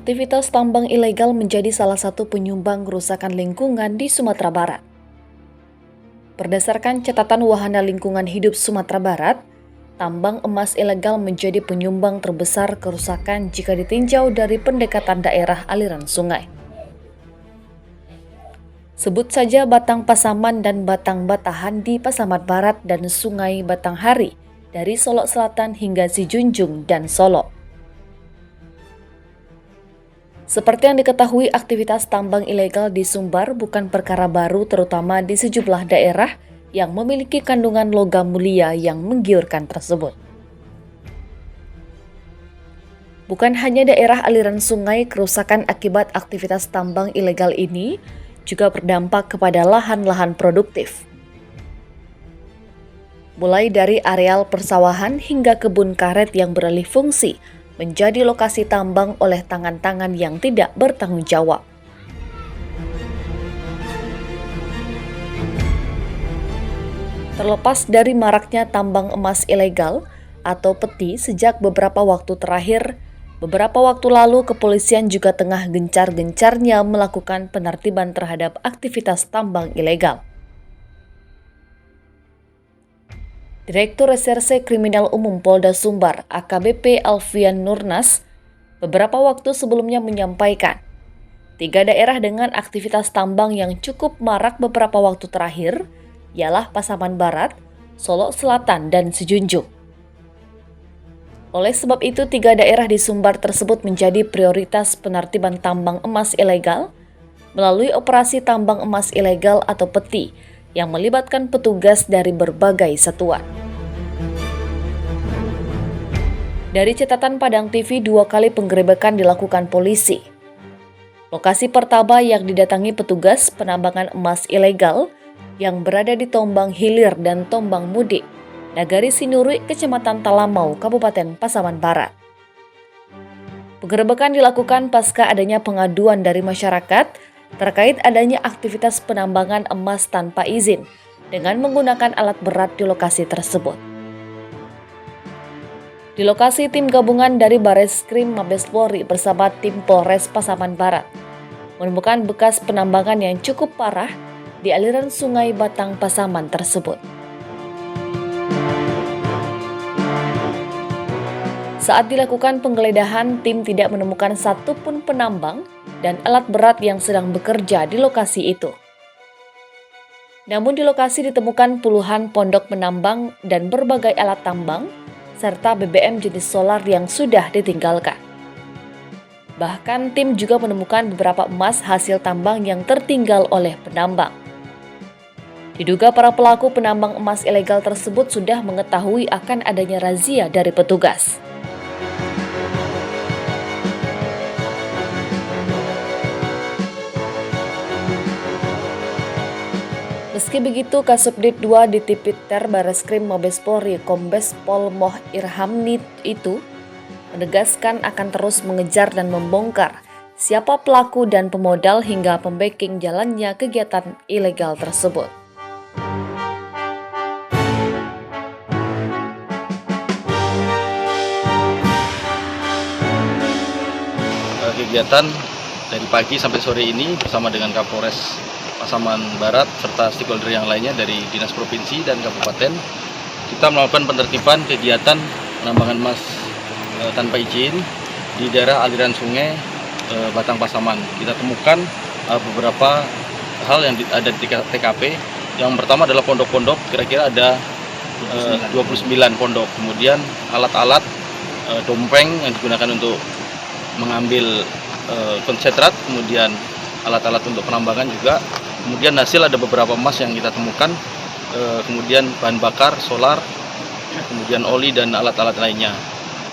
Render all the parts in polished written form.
Aktivitas tambang ilegal menjadi salah satu penyumbang kerusakan lingkungan di Sumatera Barat. Berdasarkan catatan Wahana Lingkungan Hidup Sumatera Barat, tambang emas ilegal menjadi penyumbang terbesar kerusakan jika ditinjau dari pendekatan daerah aliran sungai. Sebut saja Batang Pasaman dan Batang Batahan di Pasaman Barat dan Sungai Batanghari dari Solok Selatan hingga Sijunjung dan Solok. Seperti yang diketahui, aktivitas tambang ilegal di Sumbar bukan perkara baru, terutama di sejumlah daerah yang memiliki kandungan logam mulia yang menggiurkan tersebut. Bukan hanya daerah aliran sungai, kerusakan akibat aktivitas tambang ilegal ini juga berdampak kepada lahan-lahan produktif. Mulai dari areal persawahan hingga kebun karet yang beralih fungsi menjadi lokasi tambang oleh tangan-tangan yang tidak bertanggung jawab. Terlepas dari maraknya tambang emas ilegal atau peti sejak beberapa waktu terakhir, beberapa waktu lalu kepolisian juga tengah gencar-gencarnya melakukan penertiban terhadap aktivitas tambang ilegal. Direktur Reserse Kriminal Umum Polda Sumbar, AKBP Alfian Nurnas, beberapa waktu sebelumnya menyampaikan, 3 daerah dengan aktivitas tambang yang cukup marak beberapa waktu terakhir ialah Pasaman Barat, Solok Selatan, dan Sijunjung. Oleh sebab itu, 3 daerah di Sumbar tersebut menjadi prioritas penertiban tambang emas ilegal melalui operasi tambang emas ilegal atau peti yang melibatkan petugas dari berbagai satuan. Dari catatan Padang TV, 2 kali penggerebekan dilakukan polisi. Lokasi pertama yang didatangi petugas penambangan emas ilegal yang berada di Tombang Hilir dan Tombang Mudik, Nagari Sinuri, Kecamatan Talamau, Kabupaten Pasaman Barat. Penggerebekan dilakukan pasca adanya pengaduan dari masyarakat terkait adanya aktivitas penambangan emas tanpa izin dengan menggunakan alat berat di lokasi tersebut. Di lokasi, tim gabungan dari Bareskrim Mabes Polri bersama tim Polres Pasaman Barat menemukan bekas penambangan yang cukup parah di aliran sungai Batang Pasaman tersebut. Saat dilakukan penggeledahan, tim tidak menemukan satupun penambang dan alat berat yang sedang bekerja di lokasi itu. Namun di lokasi ditemukan puluhan pondok penambang dan berbagai alat tambang, serta BBM jenis solar yang sudah ditinggalkan. Bahkan tim juga menemukan beberapa emas hasil tambang yang tertinggal oleh penambang. Diduga para pelaku penambang emas ilegal tersebut sudah mengetahui akan adanya razia dari petugas. Meski begitu, Kasubdit 2 Ditipiter Bareskrim Mabes Polri Kombes Pol Moh Irhamni itu menegaskan akan terus mengejar dan membongkar siapa pelaku dan pemodal hingga pembacking jalannya kegiatan ilegal tersebut. Kegiatan dari pagi sampai sore ini bersama dengan Kapolres Pasaman Barat serta stakeholder yang lainnya dari Dinas Provinsi dan Kabupaten, kita melakukan penertiban kegiatan penambangan emas tanpa izin di daerah aliran sungai Batang Pasaman. Kita temukan beberapa hal yang ada di TKP. Yang pertama adalah pondok-pondok, kira-kira ada 29 pondok. Kemudian alat-alat dompeng yang digunakan untuk mengambil konsentrat, kemudian alat-alat untuk penambangan juga. Kemudian hasil ada beberapa emas yang kita temukan, kemudian bahan bakar, solar, kemudian oli dan alat-alat lainnya.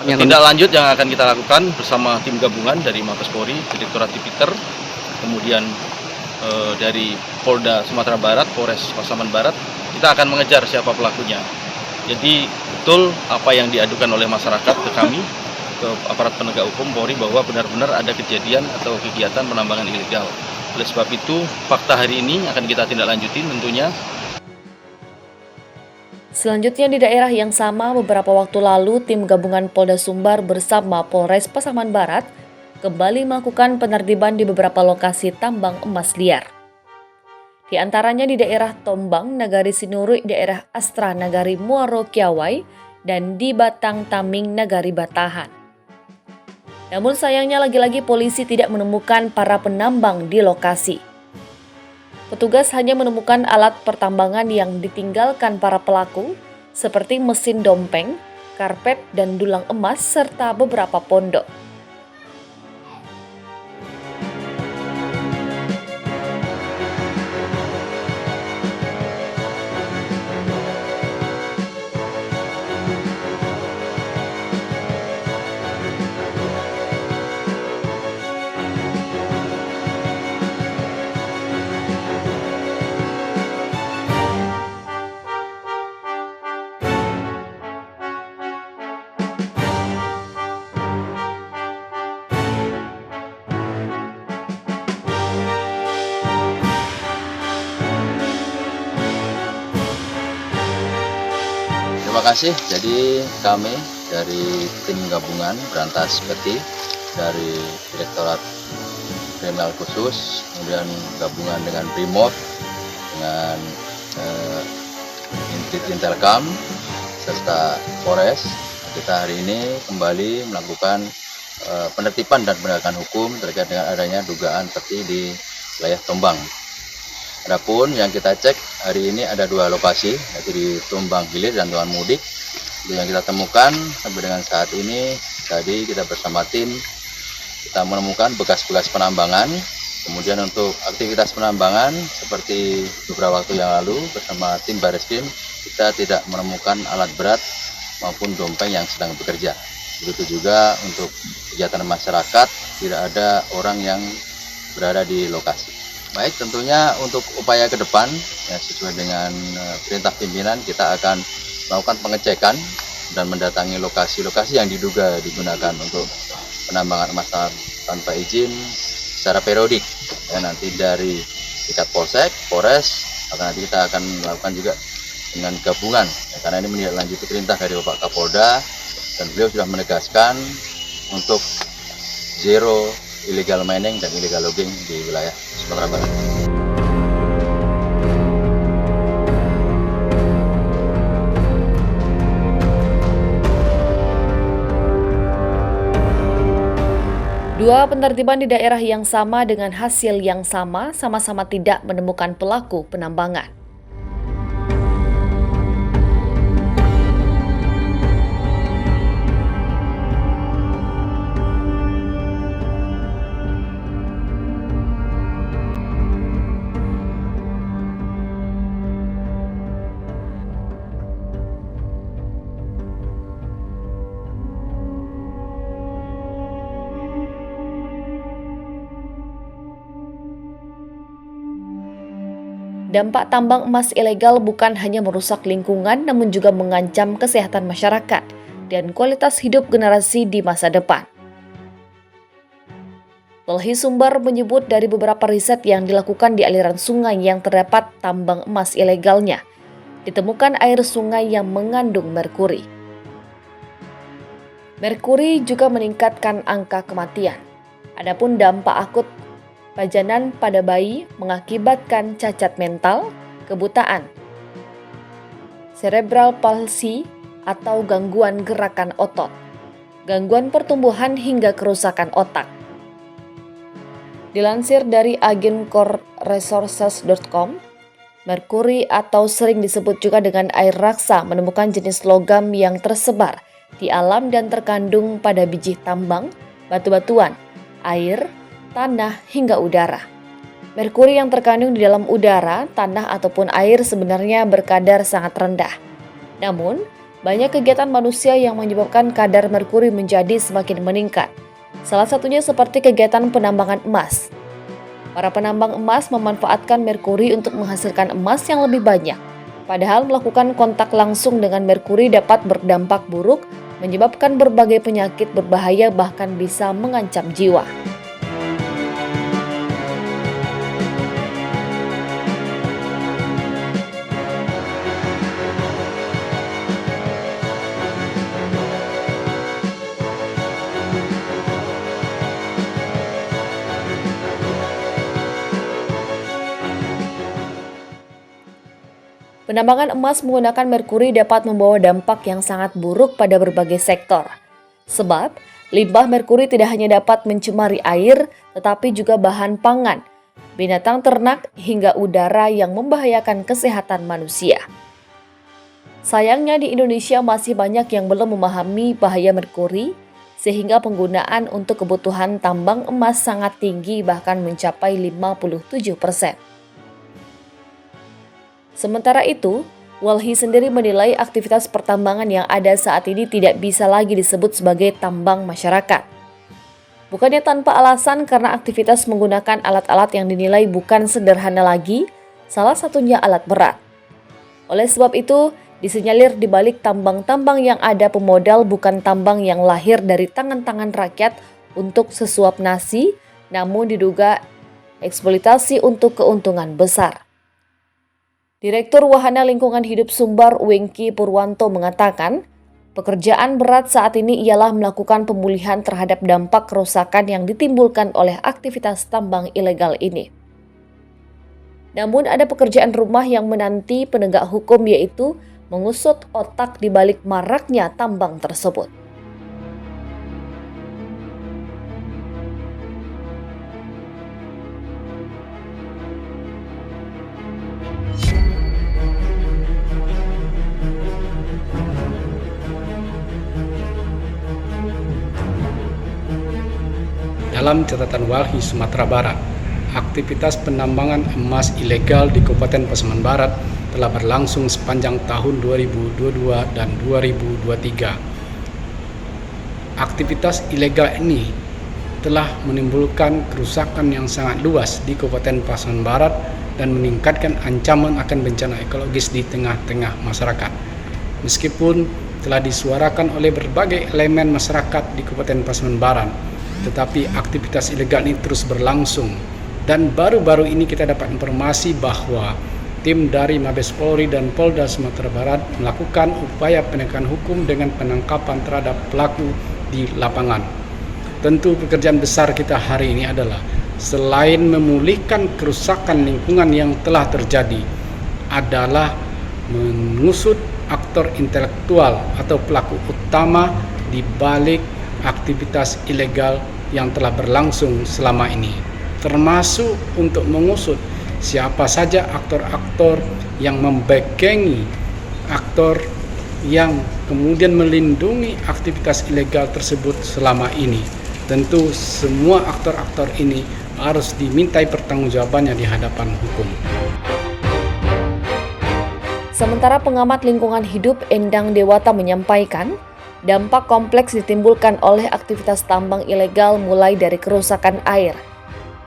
Tindak lanjut yang akan kita lakukan bersama tim gabungan dari Mabes Polri, Direktorat Tipiter, kemudian dari Polda Sumatera Barat, Polres Pasaman Barat, kita akan mengejar siapa pelakunya. Jadi betul apa yang diadukan oleh masyarakat ke kami, ke aparat penegak hukum Polri, bahwa benar-benar ada kejadian atau kegiatan penambangan ilegal. Oleh sebab itu, fakta hari ini akan kita tindak lanjutin tentunya. Selanjutnya di daerah yang sama, beberapa waktu lalu tim gabungan Polda Sumbar bersama Polres Pasaman Barat kembali melakukan penertiban di beberapa lokasi tambang emas liar. Di antaranya di daerah Tombang, Nagari Sinurui, daerah Astra, Nagari Muaro Kiawai, dan di Batang Taming, Nagari Batahan. Namun sayangnya lagi-lagi polisi tidak menemukan para penambang di lokasi. Petugas hanya menemukan alat pertambangan yang ditinggalkan para pelaku, seperti mesin dompeng, karpet, dan dulang emas, serta beberapa pondok. Terima kasih. Jadi kami dari tim gabungan Berantas Peti dari Direktorat Kriminal Khusus, kemudian gabungan dengan Brimob, dengan Intelkam, serta Polres, kita hari ini kembali melakukan penertiban dan penegakan hukum terkait dengan adanya dugaan peti di wilayah Tombang. Adapun yang kita cek hari ini ada 2 lokasi, yaitu di Tombang Hilir dan Tuan Mudik. Yang kita temukan sampai dengan saat ini, tadi kita bersama tim, kita menemukan bekas-bekas penambangan. Kemudian untuk aktivitas penambangan, seperti beberapa waktu yang lalu bersama tim Bareskrim, kita tidak menemukan alat berat maupun dompeng yang sedang bekerja. Begitu juga untuk kegiatan masyarakat, tidak ada orang yang berada di lokasi. Baik, tentunya untuk upaya ke depan, ya, sesuai dengan perintah pimpinan, kita akan melakukan pengecekan dan mendatangi lokasi-lokasi yang diduga digunakan untuk penambangan emas tanpa izin secara periodik. Ya, nanti dari tingkat Polsek, Polres, nanti kita akan melakukan juga dengan gabungan, ya, karena ini menindaklanjuti perintah dari Bapak Kapolda, dan beliau sudah menegaskan untuk zero illegal mining dan illegal logging di wilayah Sumatera Barat. Dua penertiban di daerah yang sama dengan hasil yang sama, sama-sama tidak menemukan pelaku penambangan. Dampak tambang emas ilegal bukan hanya merusak lingkungan, namun juga mengancam kesehatan masyarakat dan kualitas hidup generasi di masa depan. Pelhi Sumbar menyebut dari beberapa riset yang dilakukan di aliran sungai yang terdapat tambang emas ilegalnya, ditemukan air sungai yang mengandung merkuri. Merkuri juga meningkatkan angka kematian. Adapun dampak akut pajanan pada bayi mengakibatkan cacat mental, kebutaan, cerebral palsy atau gangguan gerakan otot, gangguan pertumbuhan hingga kerusakan otak. Dilansir dari agencoresources.com, merkuri atau sering disebut juga dengan air raksa menemukan jenis logam yang tersebar di alam dan terkandung pada biji tambang, batu-batuan, air, tanah, hingga udara. Merkuri yang terkandung di dalam udara, tanah, ataupun air sebenarnya berkadar sangat rendah. Namun, banyak kegiatan manusia yang menyebabkan kadar merkuri menjadi semakin meningkat. Salah satunya seperti kegiatan penambangan emas. Para penambang emas memanfaatkan merkuri untuk menghasilkan emas yang lebih banyak. Padahal melakukan kontak langsung dengan merkuri dapat berdampak buruk, menyebabkan berbagai penyakit berbahaya bahkan bisa mengancam jiwa. Penambangan emas menggunakan merkuri dapat membawa dampak yang sangat buruk pada berbagai sektor. Sebab, limbah merkuri tidak hanya dapat mencemari air, tetapi juga bahan pangan, binatang ternak, hingga udara yang membahayakan kesehatan manusia. Sayangnya di Indonesia masih banyak yang belum memahami bahaya merkuri, sehingga penggunaan untuk kebutuhan tambang emas sangat tinggi, bahkan mencapai 57%. Sementara itu, Walhi sendiri menilai aktivitas pertambangan yang ada saat ini tidak bisa lagi disebut sebagai tambang masyarakat. Bukannya tanpa alasan, karena aktivitas menggunakan alat-alat yang dinilai bukan sederhana lagi, salah satunya alat berat. Oleh sebab itu, disinyalir di balik tambang-tambang yang ada pemodal bukan tambang yang lahir dari tangan-tangan rakyat untuk sesuap nasi, namun diduga eksploitasi untuk keuntungan besar. Direktur Wahana Lingkungan Hidup Sumbar Wengki Purwanto mengatakan, pekerjaan berat saat ini ialah melakukan pemulihan terhadap dampak kerusakan yang ditimbulkan oleh aktivitas tambang ilegal ini. Namun ada pekerjaan rumah yang menanti penegak hukum, yaitu mengusut otak di balik maraknya tambang tersebut. Dalam catatan Walhi Sumatera Barat, aktivitas penambangan emas ilegal di Kabupaten Pasaman Barat telah berlangsung sepanjang tahun 2022 dan 2023. Aktivitas ilegal ini telah menimbulkan kerusakan yang sangat luas di Kabupaten Pasaman Barat dan meningkatkan ancaman akan bencana ekologis di tengah-tengah masyarakat. Meskipun telah disuarakan oleh berbagai elemen masyarakat di Kabupaten Pasaman Barat, tetapi aktivitas ilegal ini terus berlangsung. Dan baru-baru ini kita dapat informasi bahwa tim dari Mabes Polri dan Polda Sumatera Barat melakukan upaya penegakan hukum dengan penangkapan terhadap pelaku di lapangan. Tentu pekerjaan besar kita hari ini adalah selain memulihkan kerusakan lingkungan yang telah terjadi, adalah mengusut aktor intelektual atau pelaku utama di balik aktivitas ilegal yang telah berlangsung selama ini, termasuk untuk mengusut siapa saja aktor-aktor yang membekengi aktor yang kemudian melindungi aktivitas ilegal tersebut selama ini. Tentu semua aktor-aktor ini harus dimintai pertanggungjawabannya di hadapan hukum. Sementara pengamat lingkungan hidup Endang Dewata menyampaikan, dampak kompleks ditimbulkan oleh aktivitas tambang ilegal mulai dari kerusakan air,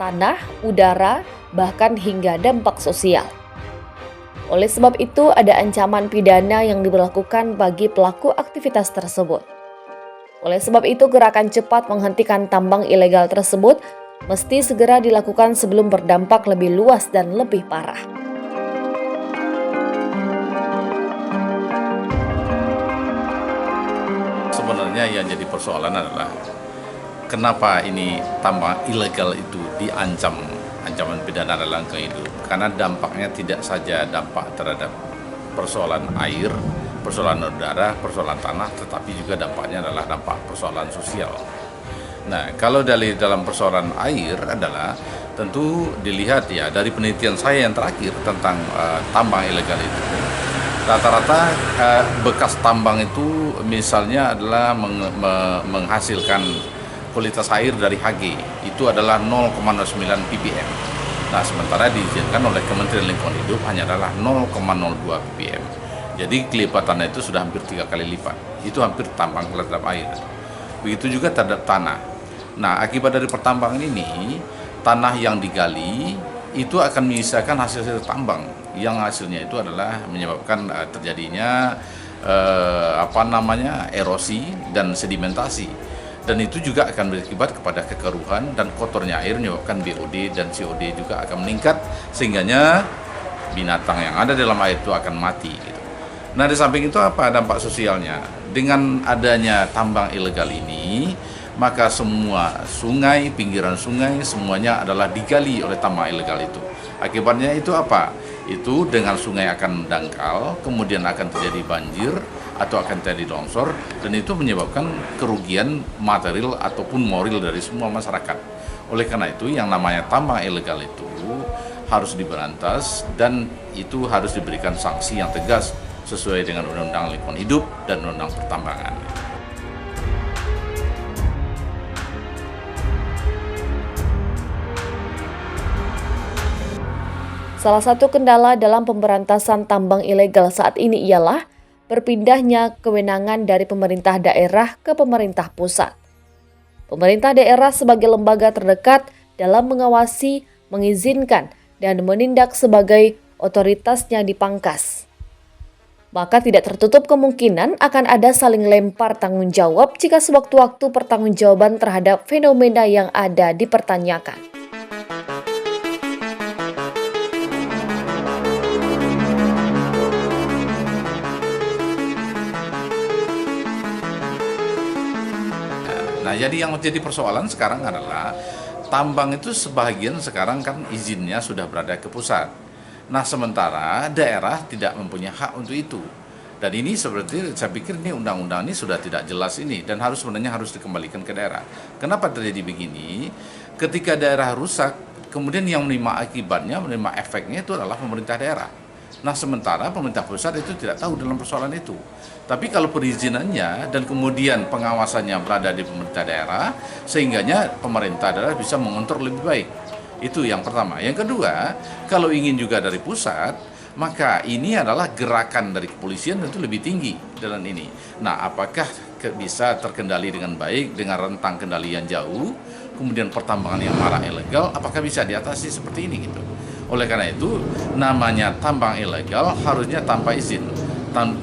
tanah, udara, bahkan hingga dampak sosial. Oleh sebab itu, ada ancaman pidana yang diberlakukan bagi pelaku aktivitas tersebut. Oleh sebab itu, gerakan cepat menghentikan tambang ilegal tersebut mesti segera dilakukan sebelum berdampak lebih luas dan lebih parah. Sebenarnya yang jadi persoalan adalah kenapa ini tambang ilegal itu diancam ancaman pidana dalam lingkungan hidup? Karena dampaknya tidak saja dampak terhadap persoalan air, persoalan udara, persoalan tanah, tetapi juga dampaknya adalah dampak persoalan sosial. Nah, kalau dalam persoalan air adalah tentu dilihat ya dari penelitian saya yang terakhir tentang tambang ilegal itu. Rata-rata bekas tambang itu misalnya adalah menghasilkan kualitas air dari Hg itu adalah 0,09 ppm. Nah, sementara diizinkan oleh Kementerian Lingkungan Hidup hanya adalah 0,02 ppm. Jadi kelipatannya itu sudah hampir 3 kali lipat. Itu hampir tambang terhadap air. Begitu juga terhadap tanah. Nah, akibat dari pertambangan ini, tanah yang digali itu akan menyisakan hasil-hasil tambang yang hasilnya itu adalah menyebabkan terjadinya erosi dan sedimentasi, dan itu juga akan berakibat kepada kekeruhan dan kotornya air menyebabkan BOD dan COD juga akan meningkat, sehingganya binatang yang ada dalam air itu akan mati gitu. Nah, di samping itu apa dampak sosialnya? Dengan adanya tambang ilegal ini, maka semua sungai, pinggiran sungai semuanya adalah digali oleh tambang ilegal itu. Akibatnya itu apa? itu dengan sungai akan dangkal, kemudian akan terjadi banjir atau akan terjadi longsor, dan itu menyebabkan kerugian material ataupun moral dari semua masyarakat. Oleh karena itu yang namanya tambang ilegal itu harus diberantas dan itu harus diberikan sanksi yang tegas sesuai dengan Undang-Undang Lingkungan Hidup dan Undang-Undang Pertambangan. Salah satu kendala dalam pemberantasan tambang ilegal saat ini ialah berpindahnya kewenangan dari pemerintah daerah ke pemerintah pusat. Pemerintah daerah sebagai lembaga terdekat dalam mengawasi, mengizinkan, dan menindak sebagai otoritasnya dipangkas. Maka tidak tertutup kemungkinan akan ada saling lempar tanggung jawab jika sewaktu-waktu pertanggungjawaban terhadap fenomena yang ada dipertanyakan. Nah, jadi yang menjadi persoalan sekarang adalah tambang itu sebagian sekarang kan izinnya sudah berada ke pusat. Nah, sementara daerah tidak mempunyai hak untuk itu. Dan ini seperti saya pikir ini undang-undang ini sudah tidak jelas ini dan sebenarnya harus dikembalikan ke daerah. Kenapa terjadi begini? Ketika daerah rusak, kemudian yang menerima akibatnya, menerima efeknya itu adalah pemerintah daerah. Nah, sementara pemerintah pusat itu tidak tahu dalam persoalan itu. Tapi kalau perizinannya dan kemudian pengawasannya berada di pemerintah daerah, sehingganya pemerintah daerah bisa mengontrol lebih baik. Itu yang pertama. Yang kedua, kalau ingin juga dari pusat, maka ini adalah gerakan dari kepolisian tentu lebih tinggi dalam ini. Nah, apakah bisa terkendali dengan baik, dengan rentang kendali yang jauh, kemudian pertambangan yang marak ilegal, apakah bisa diatasi seperti ini gitu. Oleh karena itu, namanya tambang ilegal harusnya tanpa izin.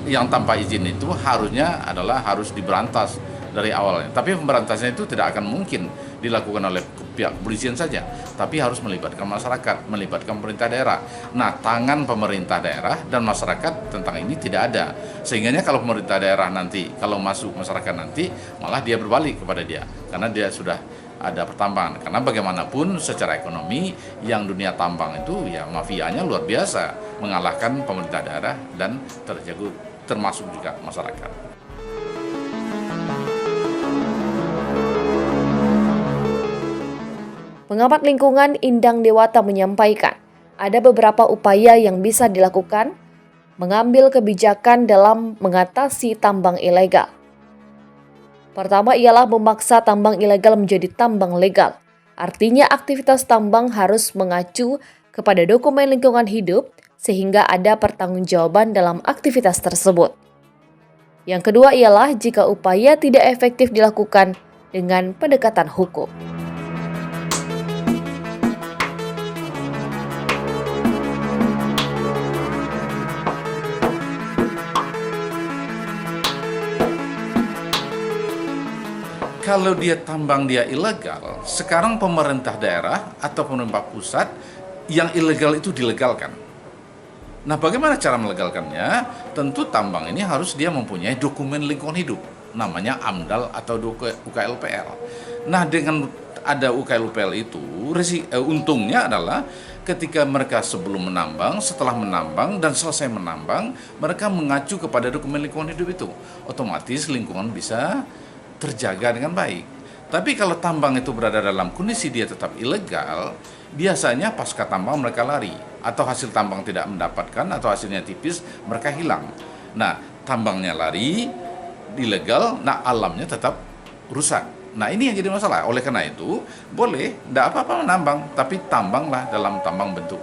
Yang tanpa izin itu harus diberantas dari awalnya. Tapi pemberantasan itu tidak akan mungkin dilakukan oleh pihak kepolisian saja, tapi harus melibatkan masyarakat, melibatkan pemerintah daerah. Nah, tangan pemerintah daerah dan masyarakat tentang ini tidak ada. Sehingganya kalau pemerintah daerah nanti, kalau masuk masyarakat nanti, malah dia berbalik kepada dia, karena dia sudah ada pertambangan. Karena bagaimanapun secara ekonomi yang dunia tambang itu ya mafianya luar biasa, mengalahkan pemerintah daerah dan termasuk juga masyarakat. Pengamat lingkungan Indang Dewata menyampaikan, ada beberapa upaya yang bisa dilakukan mengambil kebijakan dalam mengatasi tambang ilegal. Pertama ialah memaksa tambang ilegal menjadi tambang legal. Artinya aktivitas tambang harus mengacu kepada dokumen lingkungan hidup sehingga ada pertanggungjawaban dalam aktivitas tersebut. Yang kedua ialah jika upaya tidak efektif dilakukan dengan pendekatan hukum. Kalau dia tambang dia ilegal, sekarang pemerintah daerah atau pemerintah pusat yang ilegal itu dilegalkan. Nah, bagaimana cara melegalkannya? Tentu tambang ini harus dia mempunyai dokumen lingkungan hidup, namanya AMDAL atau UKLPL. Nah, dengan ada UKLPL itu, untungnya adalah ketika mereka sebelum menambang, setelah menambang, dan selesai menambang, mereka mengacu kepada dokumen lingkungan hidup itu. Otomatis lingkungan bisa terjaga dengan baik. Tapi kalau tambang itu berada dalam kondisi dia tetap ilegal, biasanya pasca tambang mereka lari, atau hasil tambang tidak mendapatkan, atau hasilnya tipis, mereka hilang. Nah, tambangnya lari, ilegal, nah alamnya tetap rusak. Nah, ini yang jadi masalah. Oleh karena itu, boleh, tidak apa-apa menambang, tapi tambanglah dalam tambang bentuk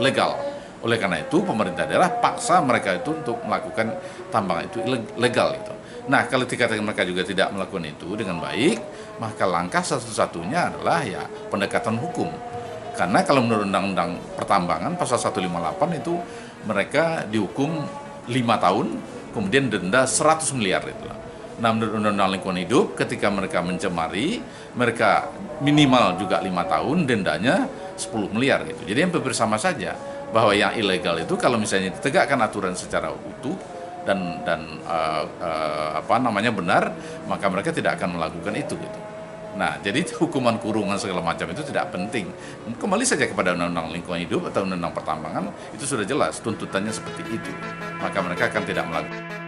legal. Oleh karena itu, pemerintah daerah paksa mereka itu untuk melakukan tambang itu legal itu. Nah, kalau dikatakan mereka juga tidak melakukan itu dengan baik, maka langkah satu-satunya adalah ya pendekatan hukum. Karena kalau menurut Undang-Undang Pertambangan pasal 158 itu mereka dihukum 5 tahun, kemudian denda 100 miliar itu. Nah, menurut Undang-Undang Lingkungan Hidup ketika mereka mencemari, mereka minimal juga 5 tahun, dendanya 10 miliar gitu. Jadi yang bersama saja bahwa yang ilegal itu kalau misalnya ditegakkan aturan secara utuh dan benar, maka mereka tidak akan melakukan itu gitu. Nah, jadi hukuman kurungan segala macam itu tidak penting. Kembali saja kepada Undang-Undang Lingkungan Hidup atau Undang-Undang Pertambangan, itu sudah jelas tuntutannya seperti itu. Maka mereka akan tidak melakukan.